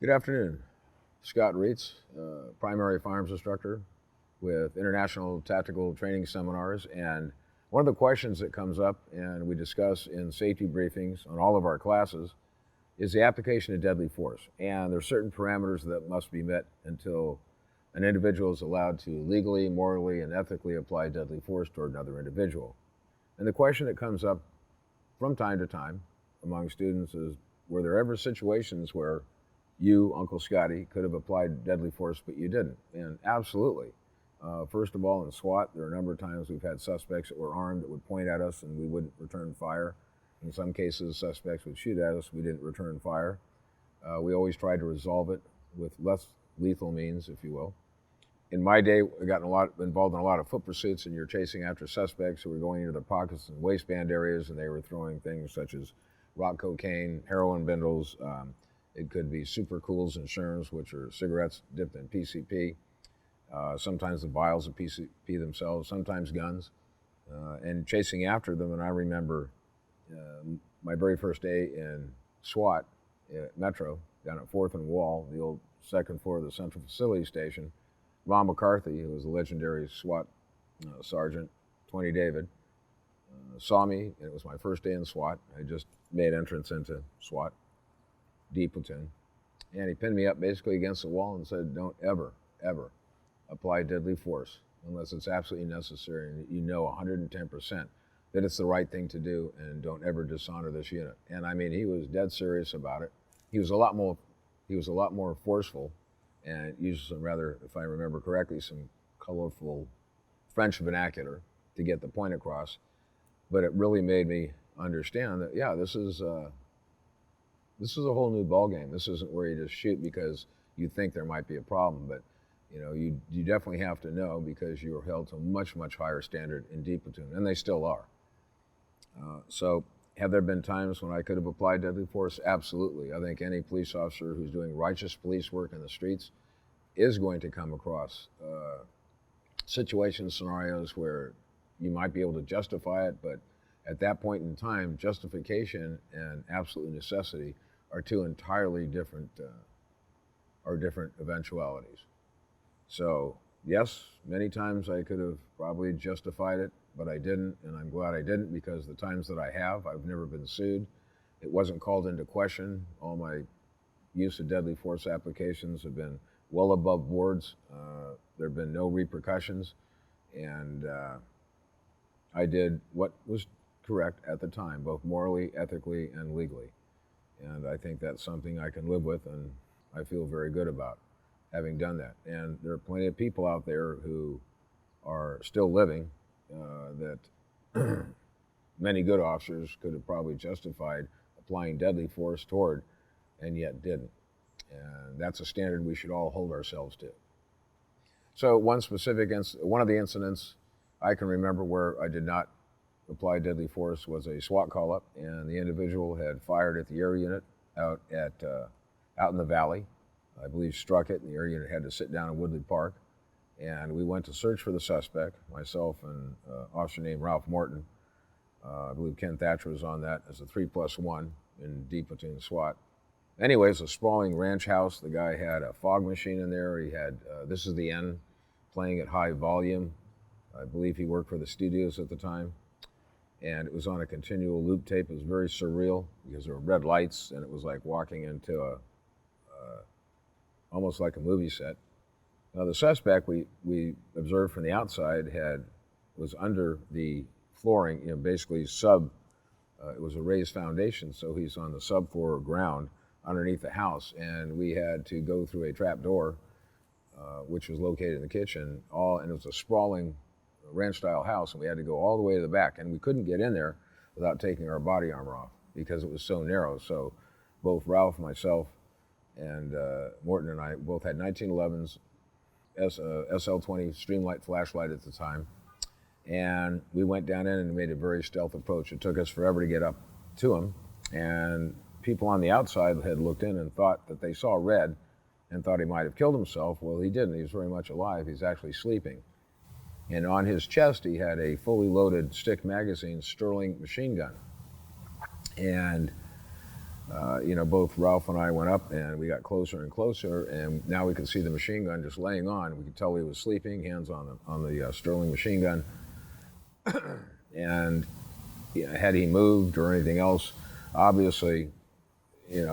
Good afternoon. Scott Reitz, primary firearms instructor with International Tactical Training Seminars. And one of the questions that comes up and we discuss in safety briefings on all of our classes is the application of deadly force. And there are certain parameters that must be met until an individual is allowed to legally, morally, and ethically apply deadly force toward another individual. And the question that comes up from time to time among students is, were there ever situations where you, Uncle Scotty, could have applied deadly force, but you didn't? And absolutely. First of all, in SWAT, there are a number of times we've had suspects that were armed that would point at us and we wouldn't return fire. In some cases, suspects would shoot at us, we didn't return fire. We always tried to resolve it with less lethal means, if you will. In my day, I got involved in a lot of foot pursuits, and you're chasing after suspects who were going into their pockets and waistband areas, and they were throwing things such as rock cocaine, heroin bindles. It could be super cools and sherms, which are cigarettes dipped in PCP. Sometimes the vials of PCP themselves, sometimes guns, and chasing after them. And I remember my very first day in SWAT at Metro, down at 4th and Wall, the old second floor of the Central Facility Station. Ron McCarthy, who was a legendary SWAT sergeant, 20 David, saw me, and it was my first day in SWAT. I just made entrance into SWAT, D platoon, and he pinned me up basically against the wall and said, "Don't ever, ever apply deadly force unless it's absolutely necessary and you know 110% that it's the right thing to do, and don't ever dishonor this unit." And I mean, he was dead serious about it. He was a lot more forceful and used some rather, if I remember correctly, some colorful French vernacular to get the point across. But it really made me understand that, yeah, this is a whole new ballgame. This isn't where you just shoot because you think there might be a problem, but you definitely have to know, because you are held to a much, much higher standard in D platoon, and they still are. So have there been times when I could have applied deadly force? Absolutely. I think any police officer who's doing righteous police work in the streets is going to come across situations, scenarios where you might be able to justify it, but at that point in time, justification and absolute necessity are two entirely different eventualities. So yes, many times I could have probably justified it, but I didn't, and I'm glad I didn't, because the times that I have, I've never been sued. It wasn't called into question. All my use of deadly force applications have been well above boards. There have been no repercussions, and I did what was correct at the time, both morally, ethically, and legally. And I think that's something I can live with, and I feel very good about having done that. And there are plenty of people out there who are still living that many good officers could have probably justified applying deadly force toward, and yet didn't. And that's a standard we should all hold ourselves to. So one of the incidents I can remember where I did not apply deadly force was a SWAT call-up, and the individual had fired at the air unit out in the valley. I believe struck it, and the air unit had to sit down in Woodley Park. And we went to search for the suspect, myself and an officer named Ralph Morton. I believe Ken Thatcher was on that as a 3+1 in D platoon SWAT. Anyways, a sprawling ranch house. The guy had a fog machine in there. He had This Is the End playing at high volume. I believe he worked for the studios at the time. And it was on a continual loop tape. It was very surreal because there were red lights, and it was like walking into almost like a movie set. Now, the suspect we observed from the outside was under the flooring, basically it was a raised foundation, so he's on the subfloor ground underneath the house, and we had to go through a trap door, which was located in the kitchen, and it was a sprawling ranch-style house, and we had to go all the way to the back, and we couldn't get in there without taking our body armor off because it was so narrow. So both Ralph, myself, and Morton and I both had 1911s, SL20 Streamlight flashlight at the time, and we went down in and made a very stealth approach. It took us forever to get up to him, and people on the outside had looked in and thought that they saw red and thought he might have killed himself. Well, he didn't. He was very much alive. He's actually sleeping. And on his chest, he had a fully loaded stick magazine Sterling machine gun. And Both Ralph and I went up and we got closer and closer, and now we could see the machine gun just laying on. We could tell he was sleeping, hands on the Sterling machine gun. And had he moved or anything else, obviously, it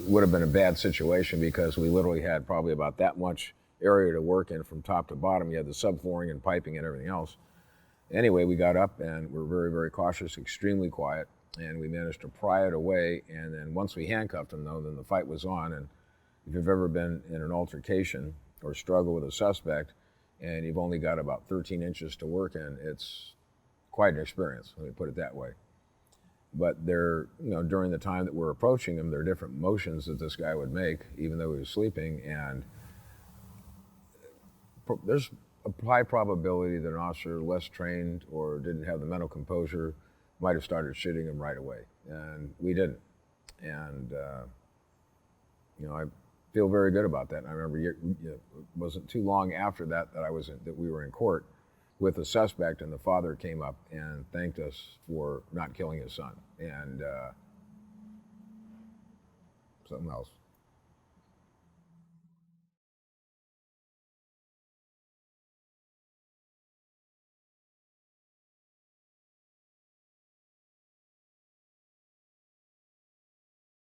would have been a bad situation, because we literally had probably about that much area to work in from top to bottom. You had the subflooring and piping and everything else. Anyway, we got up and we're very, very cautious, extremely quiet, and we managed to pry it away. And then once we handcuffed him, though, then the fight was on. And if you've ever been in an altercation or struggle with a suspect and you've only got about 13 inches to work in, it's quite an experience, let me put it that way. But during the time that we're approaching him, there are different motions that this guy would make, even though he was sleeping, and there's a high probability that an officer less trained or didn't have the mental composure might have started shooting him right away, and we didn't. And I feel very good about that. And I remember it wasn't too long after that we were in court with the suspect, and the father came up and thanked us for not killing his son. And something else.